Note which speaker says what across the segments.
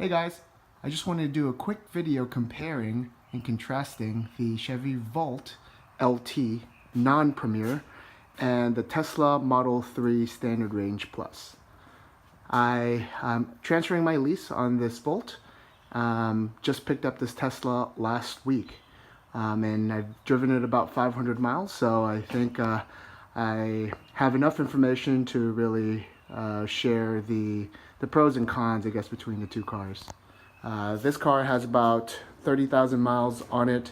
Speaker 1: Hey guys, I just wanted to do a quick video comparing and contrasting the Chevy Volt LT non-Premier and the Tesla Model 3 Standard Range Plus. I am transferring my lease on this Volt. Just picked up this Tesla last week and I've driven it about 500 miles, so I think I have enough information to really share the pros and cons, I guess, between the two cars. This car has about 30,000 miles on it.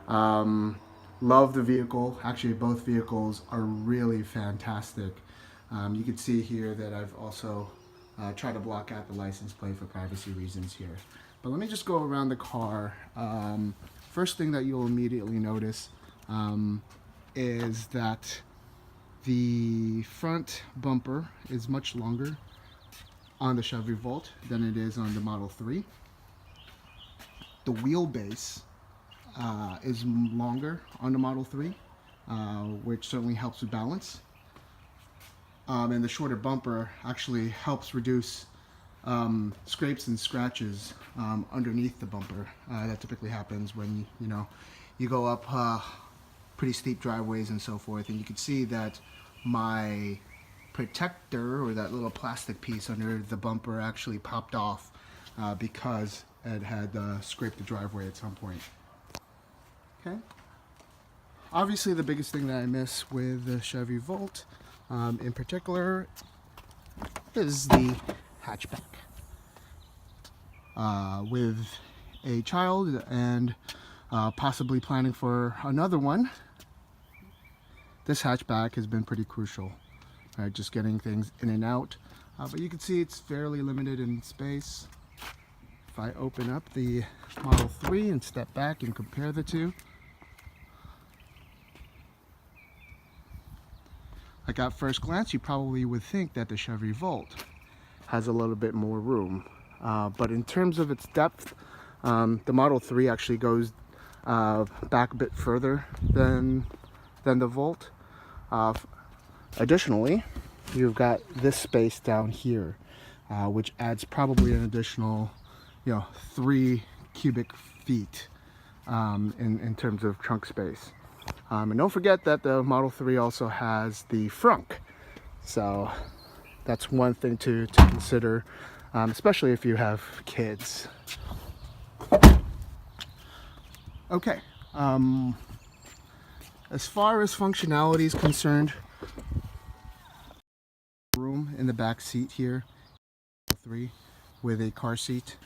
Speaker 1: Love the vehicle. Actually, both vehicles are really fantastic. You can see here that I've also tried to block out the license plate for privacy reasons here. But let me just go around the car. First thing that you'll immediately notice is that the front bumper is much longer on the Chevy Volt than it is on the Model 3. The wheelbase is longer on the Model 3, which certainly helps with balance. And the shorter bumper actually helps reduce scrapes and scratches underneath the bumper. That typically happens when you go up pretty steep driveways and so forth, and you can see that my protector, or that little plastic piece under the bumper, actually popped off because it had scraped the driveway at some point. Okay. Obviously, the biggest thing that I miss with the Chevy Volt in particular is the hatchback. With a child and possibly planning for another one, this hatchback has been pretty crucial. Right, just getting things in and out. But you can see it's fairly limited in space. If I open up the Model 3 and step back and compare the two, like at first glance, you probably would think that the Chevy Volt has a little bit more room. But in terms of its depth, the Model 3 actually goes back a bit further than the Volt. Additionally, you've got this space down here, which adds probably an additional 3 cubic feet in terms of trunk space. And don't forget that the Model 3 also has the frunk, so that's one thing to consider, especially if you have kids. Okay, as far as functionality is concerned, room in the back seat here, 3 with a car seat.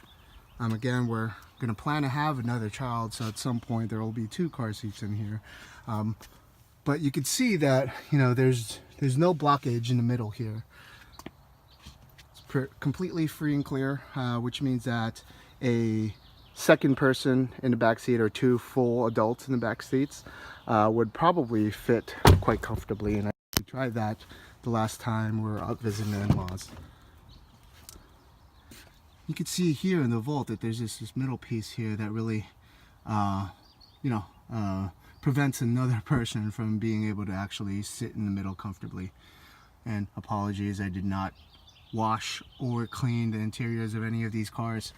Speaker 1: Again, we're going to plan to have another child, so at some point there will be 2 car seats in here. But you can see that there's no blockage in the middle here. It's completely free and clear, which means that a second person in the back seat or 2 full adults in the back seats would probably fit quite comfortably. And I tried that the last time we were out visiting the in-laws. You can see here in the Volt that there's this middle piece here that really prevents another person from being able to actually sit in the middle comfortably. And apologies, I did not wash or clean the interiors of any of these cars.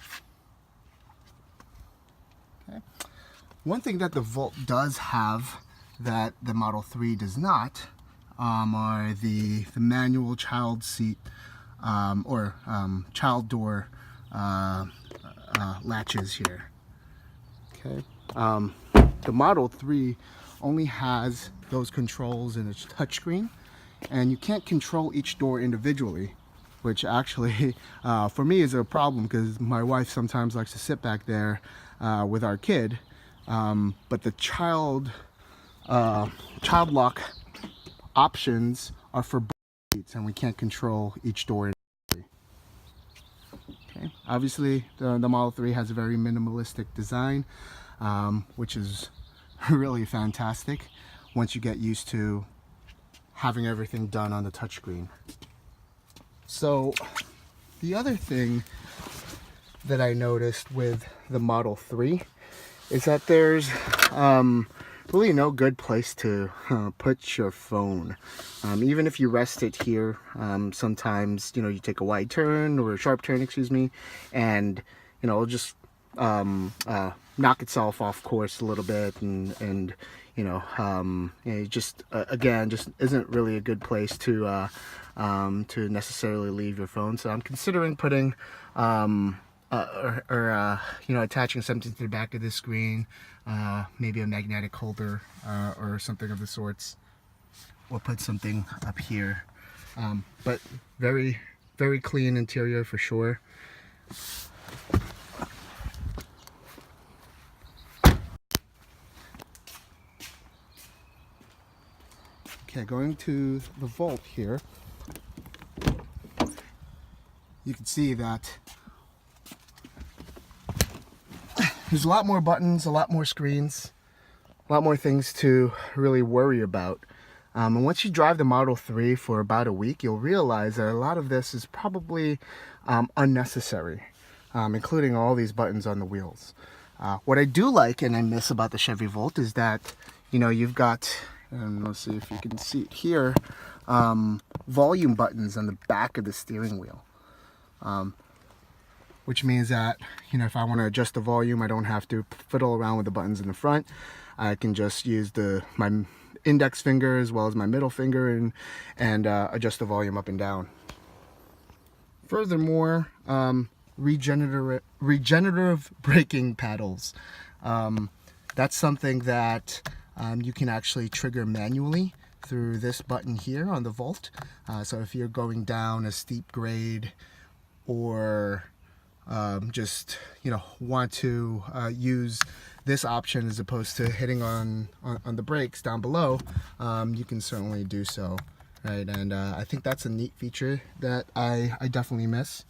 Speaker 1: Okay. One thing that the Volt does have that the Model 3 does not are the manual child seat or child door latches here. Okay. The Model 3 only has those controls in its touchscreen, and you can't control each door individually, which actually for me is a problem because my wife sometimes likes to sit back there with our kid, but the child lock options are for both seats, and we can't control each door individually. Okay. Obviously, the Model 3 has a very minimalistic design, which is really fantastic once you get used to having everything done on the touchscreen. So the other thing that I noticed with the Model 3 is that there's really no good place to put your phone. Even if you rest it here, sometimes you take a wide turn or a sharp turn, excuse me, and you know, it'll just knock itself off course a little bit, and you know, it just again just isn't really a good place to necessarily leave your phone. So I'm considering putting you know, attaching something to the back of the screen, maybe a magnetic holder or something of the sorts, or put something up here. But very, very clean interior for sure. Okay, going to the vault here, you can see that there's a lot more buttons, a lot more screens, a lot more things to really worry about. And once you drive the Model 3 for about a week, you'll realize that a lot of this is probably unnecessary, including all these buttons on the wheels. What I do like and I miss about the Chevy Volt is that, you know, you've got, and let's see if you can see it here, volume buttons on the back of the steering wheel. Which means that, you know, if I want to adjust the volume, I don't have to fiddle around with the buttons in the front. I can just use my index finger as well as my middle finger and adjust the volume up and down. Furthermore, regenerative braking paddles. That's something that you can actually trigger manually through this button here on the Volt. So if you're going down a steep grade, or just, you know, want to use this option as opposed to hitting on the brakes down below, you can certainly do so, right? And I think that's a neat feature that I definitely miss.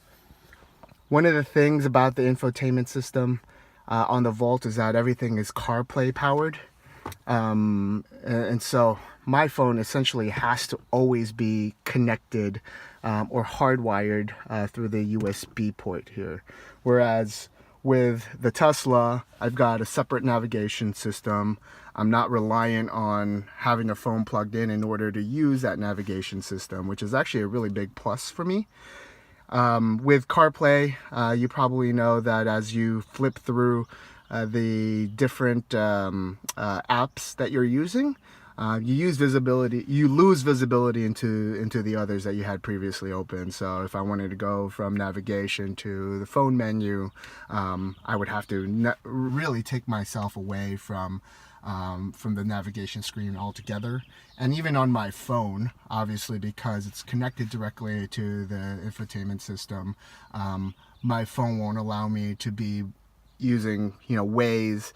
Speaker 1: One of the things about the infotainment system on the Volt is that everything is CarPlay powered, and so my phone essentially has to always be connected or hardwired through the USB port here. Whereas with the Tesla, I've got a separate navigation system. I'm not reliant on having a phone plugged in order to use that navigation system, which is actually a really big plus for me. With CarPlay, you probably know that as you flip through the different apps that you're using, you lose visibility into the others that you had previously open. So if I wanted to go from navigation to the phone menu, I would have to really take myself away from the navigation screen altogether. And even on my phone, obviously, because it's connected directly to the infotainment system, my phone won't allow me to be using, you know, Waze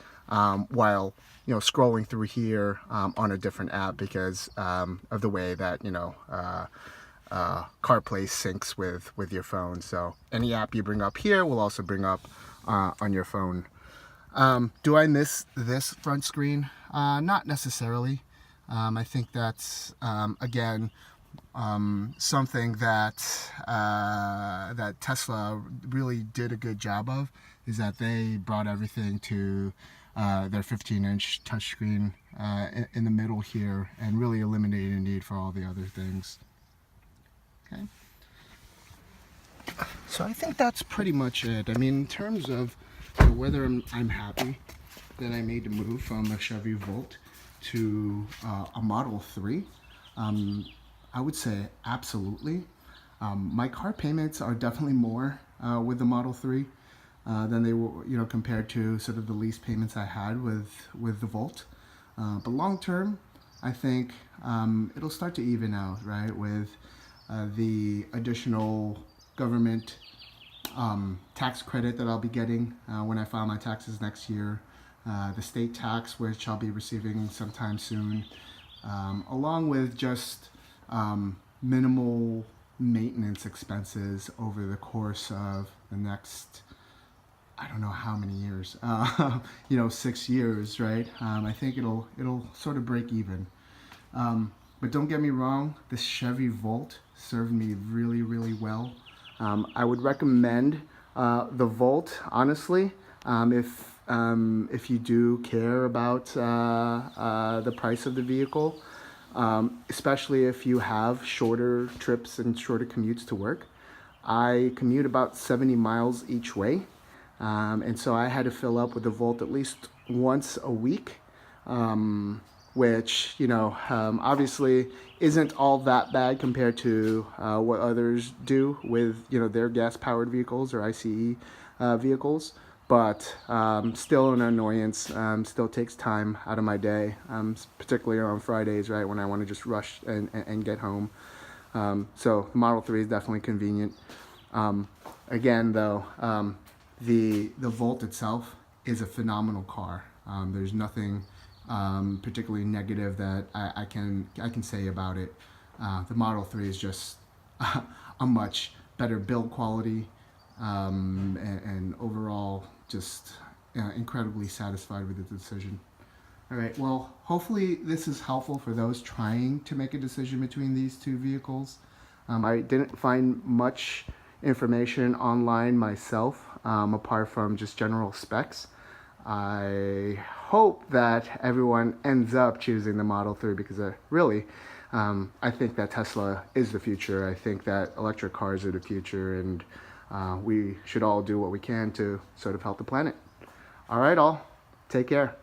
Speaker 1: while, you know, scrolling through here on a different app because of the way that, you know, CarPlay syncs with your phone. So any app you bring up here will also bring up on your phone. Do I miss this front screen? Not necessarily. I think that's again something that that Tesla really did a good job of, is that they brought everything to their 15-inch touchscreen in the middle here and really eliminated the need for all the other things. Okay. So I think that's pretty much it. I mean, in terms of, you know, whether I'm happy that I made the move from a Chevy Volt to a Model 3, I would say absolutely. My car payments are definitely more with the Model 3 than they were, you know, compared to sort of the lease payments I had with the Volt. But long term, I think it'll start to even out, right, with the additional government tax credit that I'll be getting when I file my taxes next year, the state tax, which I'll be receiving sometime soon, along with just minimal maintenance expenses over the course of the next, I don't know how many years, you know, 6 years, right? I think it'll sort of break even. But don't get me wrong, this Chevy Volt served me really, really well. I would recommend the Volt, honestly, if you do care about the price of the vehicle, especially if you have shorter trips and shorter commutes to work. I commute about 70 miles each way. And so I had to fill up with the Volt at least once a week, which, obviously isn't all that bad compared to what others do with, their gas-powered vehicles or ICE vehicles. But still an annoyance, still takes time out of my day, particularly on Fridays, right, when I want to just rush and get home. So the Model 3 is definitely convenient. Again, though, the Volt itself is a phenomenal car. There's nothing particularly negative that I can say about it. The Model 3 is just a much better build quality, and overall just incredibly satisfied with the decision. All right, well, hopefully this is helpful for those trying to make a decision between these two vehicles. I didn't find much information online myself, apart from just general specs. I hope that everyone ends up choosing the Model 3 because really, I think that Tesla is the future. I think that electric cars are the future, and we should all do what we can to sort of help the planet. All right, all. Take care.